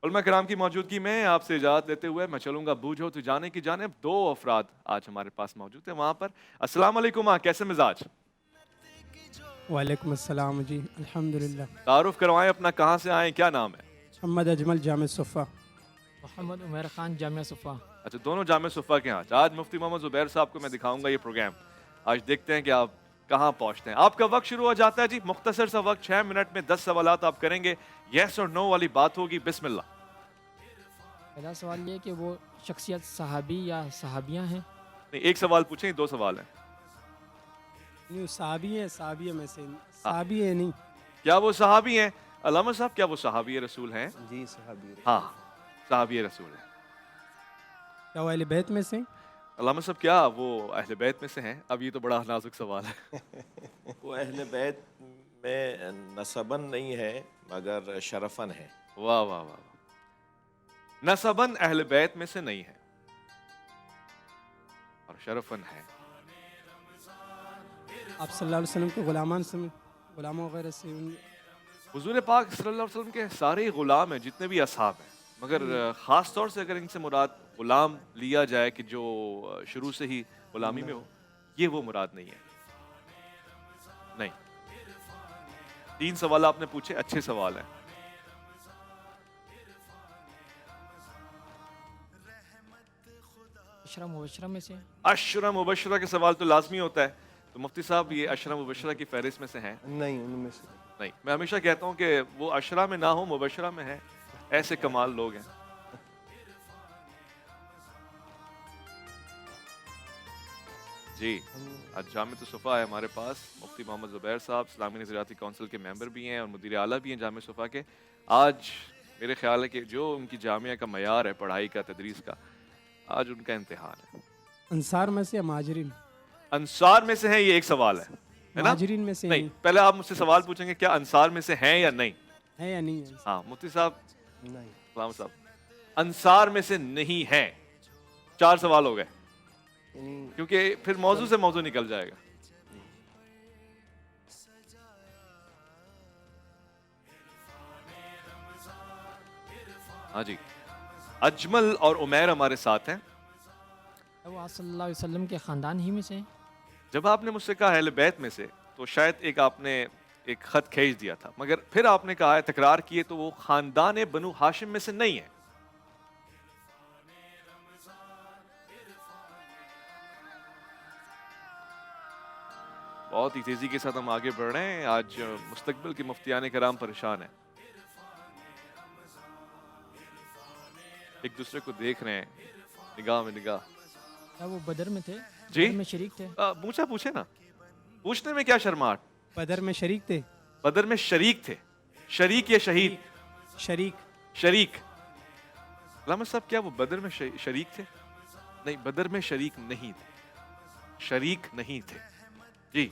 उलमा किराम की मौजूदगी में आपसे इजाज़त लेते हुए मैं चलूँगा बूझो तो जाने की जानिब। दो अफराद आज हमारे पास मौजूद हैं वहाँ पर। अस्सलाम वालेकुम, कैसे मिजाज? वालेकुम अस्सलाम जी, अल्हम्दुलिल्लाह। तारुफ करवाएं अपना, कहाँ से आए, क्या नाम है? मोहम्मद अजमल जामे सफ़ा। मोहम्मद उमर खान जामिया सुफ़ा। अच्छा, दोनों जामे सुफ़ा के यहाँ। आज मुफ्ती मोहम्मद ज़ुबैर साहब को मैं दिखाऊंगा ये प्रोग्राम। आज देखते हैं कि आप कहाँ पहुँचते हैं। आपका वक्त शुरू हो जाता है जी, मुख्तसर सा वक्त, 6 मिनट में 10 सवालात आप करेंगे। येस और नो वाली बात होगी। बिस्मिल्लाह। पहला सवाल ये कि वो शख्सियत सहाबी या सहाबियाँ हैं। नहीं, एक सवाल पूछें, दो सवाल हैं। नहीं, साहबी है में से हाँ। साहबी है नहीं। क्या वो सहाबी हैं? अल्लामा साहब, क्या वो सहाबी रसूल हैं? जी सहाबी। हाँ, सहाबी रसूल हैं। क्या वो अहले बैत में से? अल्लामा साहब, क्या वो अहले बैत में से हैं? अब ये तो बड़ा नाजुक सवाल है। वो अहले बैत में नसबन नहीं है मगर शरफन है। वाह वाह वाह वाह। नसबन अहले बैत में से नहीं है और शरफन है। आप सल्लल्लाहु अलैहि वसल्लम के गुलामों वगैरह से हुजूर पाक सल्लल्लाहु अलैहि वसल्लम के सारे ही गुलाम हैं, जितने भी असहाब हैं, मगर ख़ास तौर से अगर इनसे मुराद गुलाम लिया जाए कि जो शुरू से ही गुलामी में हो, ये वो मुराद नहीं है। नहीं। 3 सवाल आपने पूछे, अच्छे सवाल हैं। अशरा मुबशरा में से। अशरा मुबशरा के सवाल तो लाजमी होता है, तो मुफ्ती साहब ये अशरा मुबशरा की फहरिस्त में से हैं? नहीं, उनमें से नहीं। मैं हमेशा कहता हूँ कि वो अशरा में ना हो, मुबशरा में है। ऐसे कमाल लोग हैं। जी, आज जामे सुफ़ा है हमारे पास। मुफ्ती मोहम्मद ज़ुबैर साहब इस्लामी नज़रियाती काउंसिल के मेंबर भी हैं और मुदीर आला भी हैं जामे सुफ़ा के। आज मेरे ख्याल है कि जो उनकी जामिया का मयार है पढ़ाई का, तदरीस का, आज उनका इम्तिहान है। अंसार में से या माजरीन? अंसार में से हैं, ये एक सवाल है ना? माजरीन में से नहीं, पहले आप मुझसे सवाल पूछेंगे क्या अंसार में से हैं या नहीं? है या नहीं है? हाँ मुफ्ती साहब, नहीं। सलाम साहब, अंसार में से नहीं हैं। 4 सवाल हो गए, यानी क्योंकि फिर मौजू से मौजू निकल जाएगा। हाँ जी, अजमल और उमैर हमारे साथ हैं। वो आप सल्लल्लाहु अलैहि वसल्लम के ख़ानदान ही में से हैं। जब आपने मुझसे कहा अहले बैत में से, तो शायद आपने एक खत खींच दिया था, मगर फिर आपने कहा है, तकरार किए, तो वो खानदान बनु हाशिम में से नहीं है। बहुत ही तेजी के साथ हम आगे बढ़ रहे हैं। आज मुस्तकबिल के मुफ्तियान कराम परेशान हैं, एक दूसरे को देख रहे हैं, निगाह में निगाह। क्या वो बदर में थे? जी? बदर में शरीक थे? पूछे ना, पूछने में क्या शर्माट। बदर में शरीक थे? बदर में शरीक थे। शरीक या शहीद? शरीक। शरीक। अल्लामा साहब, क्या वो बदर में शरीक थे? नहीं, बदर में शरीक नहीं थे, शरीक नहीं थे जी।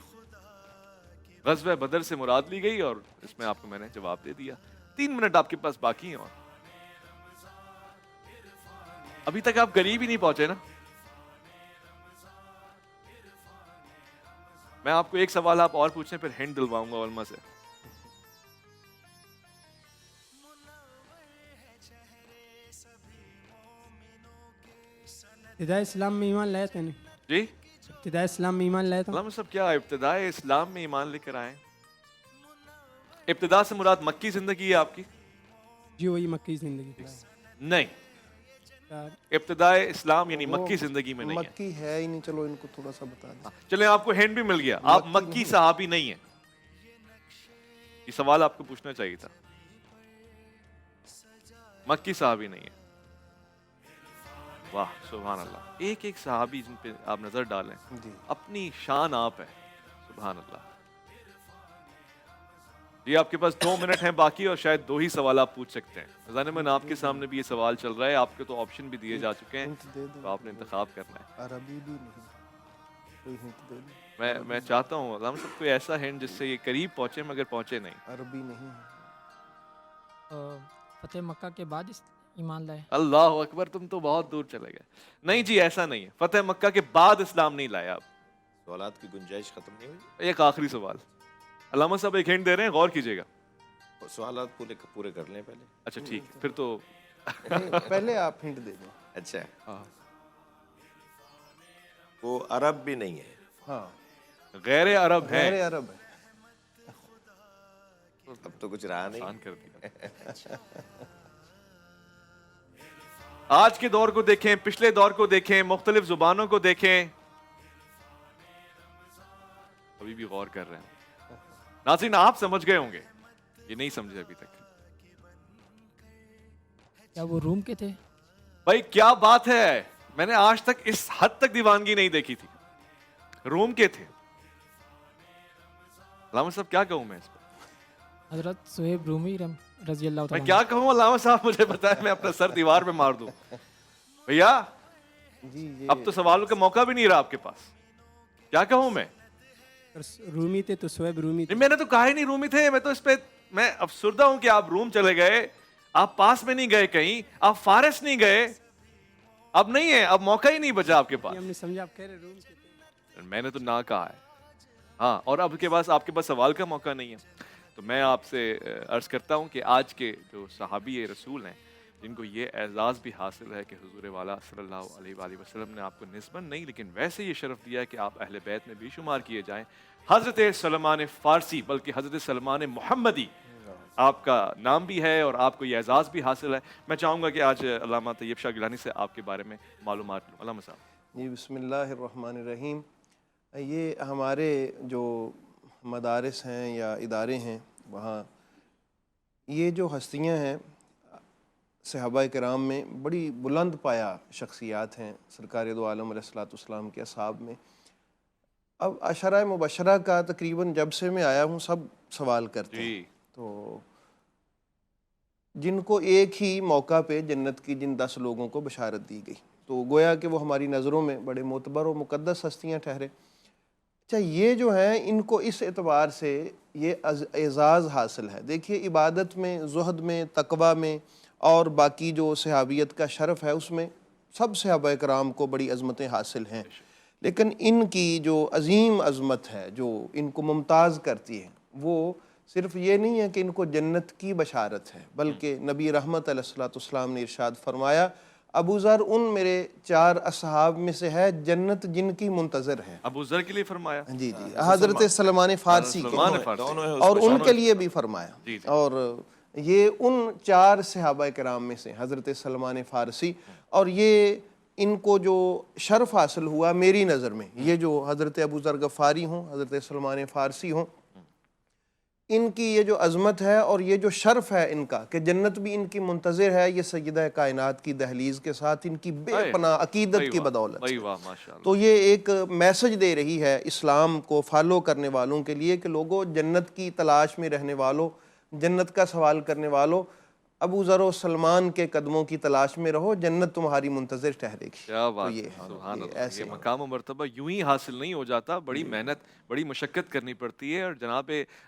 ग़ज़वा बदर से मुराद ली गई और इसमें आपको मैंने जवाब दे दिया। 3 मिनट आपके पास बाकी हैं और अभी तक आप करीब ही नहीं पहुंचे ना। मैं आपको एक सवाल आप और पूछें, फिर हिंट दिलवाऊंगा उलमा से। इब्तिदा इस्लाम में ईमान लाया था नहीं? जी, इब्तिदा इस्लाम में ईमान लाया था? अल्लामा साहब, क्या इब्तिदाए इस्लाम में ईमान लेकर आए? इब्तिदा से मुराद मक्की जिंदगी है आपकी? जी, वही मक्की जिंदगी। नहीं, इब्तिदाए इस्लाम यानी मक्की जिंदगी में नहीं है। मक्की है ही नहीं। चलो इनको थोड़ा सा बता दें। चले, आपको हिंट भी मिल गया, आप मक्की सहाबी नहीं है। ये सवाल आपको पूछना चाहिए था। मक्की सहाबी नहीं है। वाह सुभान अल्लाह। एक एक सहाबी जिन पे आप नजर डालें, जी। अपनी शान आप है। सुभान अल्लाह जी। आपके पास 2 मिनट हैं बाकी और शायद 2 ही सवाल आप पूछ सकते हैं। ज़ानिमन आपके सामने भी ये सवाल चल रहा है, आपके तो ऑप्शन भी दिए जा चुके हैं, तो आपने इंतखाब करना है। अरबी भी नहीं, कोई हिंट दे दो। मैं चाहता हूँ अल्लाह सब कोई ऐसा हिंट जिससे ये करीब पहुंचे मगर पहुंचे नहीं। अरबी नहीं है। फतेह मक्का के बाद ईमान लाए। अल्लाह अकबर, तुम तो बहुत दूर चले गए। नहीं जी, ऐसा नहीं है। फतेह मक्का के बाद इस्लाम नहीं लाया। आप सवालात की गुंजाइश खत्म नहीं हुई। एक आखिरी सवाल, अल्लामा साहब एक हिंट दे रहे हैं, गौर कीजिएगा। सवालात पूरे कर लें पहले। अच्छा ठीक है, फिर तो पहले आप हिंट दे दें। अच्छा, हाँ। वो अरब भी नहीं है। हाँ, गैर अरब है। गैर अरब है। अब तो कुछ रहा नहीं। आसान कर दिया। आज के दौर को देखें, पिछले दौर को देखें, मुख्तलिफ जुबानों को देखें, अभी भी गौर कर रहे हैं। नाज़रीन, आप समझ गए होंगे, ये नहीं समझे अभी तक। क्या वो रूम के थे? भाई क्या बात है, मैंने आज तक इस हद तक दीवानगी नहीं देखी थी। रोम के थे। अल्लामा साहब क्या कहूं मैं इस पर? हजरत सुहेब रूमी रजी अल्लाह मैं तआला क्या कहूं अल्लामा साहब, मुझे बताया मैं अपना सर दीवार पे मार दूं। भैया जी ये अब तो सवालों का मौका भी नहीं रहा आपके पास, क्या कहूं मैं? अगर रूमी थे तो शोएब रूमी थे। नहीं, मैंने तो कहा ही नहीं रूमी थे। मैं तो इस पे मैं अफसुर्दा हूं कि आप रूम चले गए, आप पास में नहीं गए कहीं, आप फारस नहीं गए, अब नहीं है, अब मौका ही नहीं बचा आपके पास। ये हमने समझा आप कह रहे रूम के थे। मैंने तो ना कहा है। हाँ, और अब के पास आपके पास सवाल का मौका नहीं है। तो मैं आपसे अर्ज करता हूँ कि आज के जो सहाबी रसूल हैं, जिनको ये एजाज़ भी हासिल है कि हुजूर वाला सल्लल्लाहु अलैहि वसल्लम ने आपको निस्बन नहीं लेकिन वैसे ये शरफ दिया है कि आप अहले बैत में भी शुमार किए जाएं, हज़रत सलमान फ़ारसी बल्कि हज़रत सलमान मुहम्मदी आपका नाम भी है और आपको ये एजाज़ भी हासिल है। मैं चाहूँगा कि आज अल्लामा तैयब शाह गिलानी से आपके बारे में मालूमात लूँ। अल्लामा साहब। जी बिस्मिल्लाहिर्रहमानिर्रहीम। ये हमारे जो मदारिस हैं या इदारे हैं, वहाँ ये जो हस्तियाँ हैं सहाबा किराम में बड़ी बुलंद पाया शख्सियात हैं सरकार दो आलम अलैहिस्सलाम के असहाब में। अब अशरा मुबशरा का तकरीबन जब से मैं आया हूँ सब सवाल करते हैं, जी तो जिनको एक ही मौका पे जन्नत की जिन 10 लोगों को बशारत दी गई, तो गोया कि वो हमारी नज़रों में बड़े मोतबर और मुक़द्दस हस्तियाँ ठहरे। अच्छा, ये जो हैं इनको इस एतबार से ये एज़ाज़ हासिल है। देखिए, इबादत में, ज़ुहद में, तकवा में और बाकी जो सहाबियत का शरफ़ है उसमें सब सहाबा कराम को बड़ी अज़मतें हासिल हैं, लेकिन इनकी जो अज़ीम अज़मत है जो इनको मुमताज़ करती है वो सिर्फ़ ये नहीं है कि इनको जन्नत की बशारत है, बल्कि नबी रहमत अलैहिस्सलाम ने इरशाद फरमाया, अबू ज़र उन मेरे 4 असहाब में से है जन्नत जिनकी मुंतज़र है। अबू ज़र के लिए फरमाया। जी जी, हज़रत सलमान फ़ारसी के सलमान फ़ारसी। दोनों है और उसमें उनके लिए भी फरमाया। जी, जी। और ये उन 4 सहाबा कराम में से हज़रत सलमान फ़ारसी, और ये इनको जो शर्फ हासिल हुआ मेरी नज़र में, ये जो हज़रत अबू ज़र गफ़ारी हों, हज़रत सलमान फ़ारसी हों, इनकी ये जो अज़मत है और ये जो शर्फ है इनका कि जन्नत भी इनकी मुंतज़िर है, ये सय्यदा कायनात की दहलीज़ के साथ इनकी बेपनाह अकीदत की बदौलत भाई से। वाह, माशाअल्लाह। तो ये एक मैसेज दे रही है इस्लाम को फॉलो करने वालों के लिए कि लोगों, जन्नत की तलाश में रहने वालों, जन्नत का सवाल करने वालों, अबू ज़र और सलमान के कदमों की तलाश में रहो, जन्नत तुम्हारी मुंतज़िर ठहरेगी। क्या बात तो ये है, है, सुभान ये अल्लाह। ऐसे ये हैं। मकाम और मर्तबा यूं ही हासिल नहीं हो जाता, बड़ी मेहनत, बड़ी मशक्क़त करनी पड़ती है और जनाब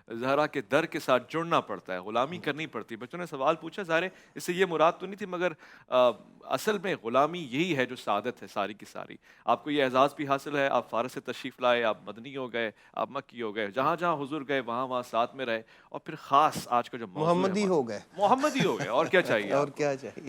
ज़हरा के दर के साथ जुड़ना पड़ता है, ग़ुलामी करनी पड़ती है। बच्चों ने सवाल पूछा, ज़ाहिर इससे ये मुराद तो नहीं थी, मगर असल में ग़ुलामी यही है जो सादत है सारी की सारी। आपको ये एजाज़ भी हासिल है, आप फ़ारस से तशरीफ़ लाए, आप मदनी हो गए, आप मक्की हो गए, जहाँ जहाँ हुज़ूर गए वहाँ वहाँ साथ में रहे, और फिर ख़ास आज का जो मौज़ू है मोहम्मदी हमारा, हो गए, मोहम्मदी हो गए, और क्या चाहिए और आपको? क्या चाहिए।